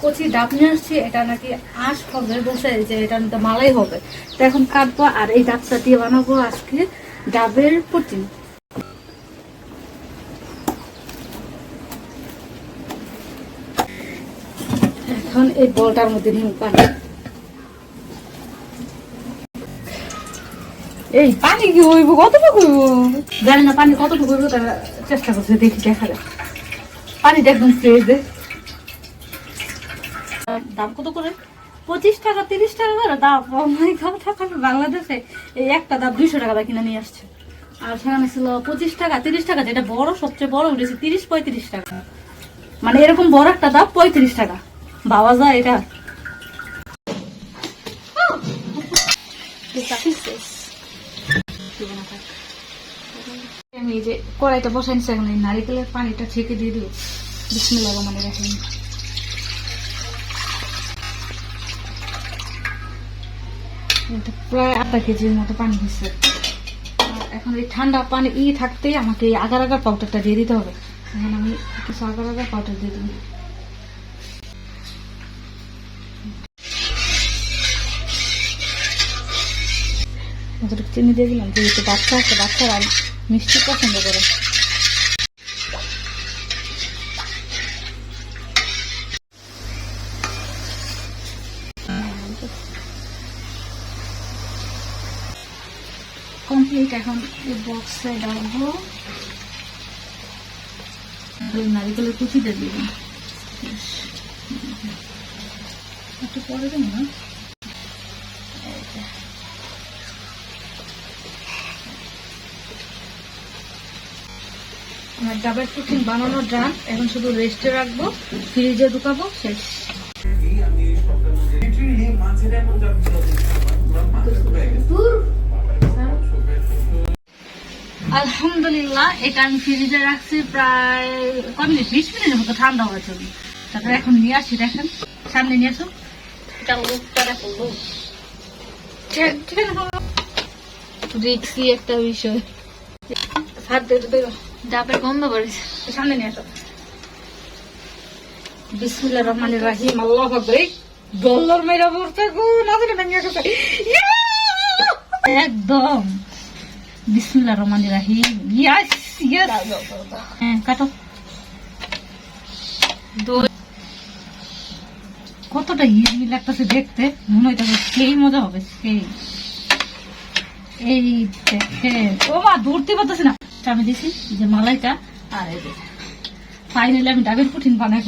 কচি ডাব নিয়ে আসছি, এটা নাকি আঁশ হবে, বসে যে এটা মালাই হবে। তো এখন কাটবো আর এই ডাবটা দিয়ে বানাবো আজকে ডাবের পুটিং। এখন এই বলটার মধ্যে নিয়ে পানি, এই পানি কি হইব, কতটুকু হইব জানি না, পানি কতটুকু হইব তারা চেষ্টা করছে, দেখি দেখা যায়। পানিটা একদম ফ্রেশ। দাম কত করে? 25 টাকা 30 টাকা করে দাম। বাংলাদেশে এই একটা দাম 200 টাকা দা কিনে নিয়ে আসছে, আর সেখানে ছিল 25 টাকা 30 টাকা। যেটা বড়, সবচেয়ে বড় উঠেছে 30-35 টাকা। মানে এরকম বড় একটা দাম 35 টাকা। বাবা যায় এটা। আমি এই যে কড়াইটা বসাই নিচ্ছি, এখন এই নারিকেলের পানিটা ছেঁকে দিয়ে দিব। বিসমিল্লাহির রহমানির রহিম। প্রায় 1/2 কেজির মতো পানি দিচ্ছে। এখন এই ঠান্ডা পানি থাকতেই আমাকে এই আগার আগার পাউডারটা দিয়ে দিতে হবে। এখন আমি কিছু আগার আগার পাউডার দিয়ে দেবো। যতটুকু চিনি দিয়ে দিলাম, যেহেতু বাচ্চা আছে, বাচ্চারা মিষ্টি পছন্দ করে। কমপ্লিট। এখন এই বক্সে রাখবো, নারিকেলের কুচিটা দিয়ে দিন। একটু পরে দেবো না, আমার ডাবের পুটিং বানানোর ডান। এখন শুধু রেস্টে রাখবো, ফ্রিজে ঢুকাবো, শেষ। আলহামদুলিল্লাহ, এটা আমি ফ্রিজে রাখছি প্রায় 20 মিনিটের মতো ঠান্ডা হওয়ার জন্য। তারপরে এখন নিয়ে আসি, দেখেন সামনে নিয়ে আসো। এটা লোকটা দেখো, রিক্সি একটা বিষয়। হাত দিয়ে ডাবের গন্ধ বেড়েছে, সামনে নিয়ে আসো। বিসমিল্লাহির রহমানির রহিম। আল্লাহু আকবার। ডলার মেরা পড়তে গো, না জানি ভেঙে গেছে একদম। বিসমিল্লাহির রহমানির রহিম। Yes yes. হ্যাঁ, কাটো। কতটা ইজি লাগতেছে দেখতে, মনে হইতেছে সেই মজা হবে সেই। এই দেখে ও মা, দৌড়তে পারতেছি না। আমি দিছি যে মালাইটা, আর এই যে ফাইনালি আমি ডাবের পুটিং বানাই।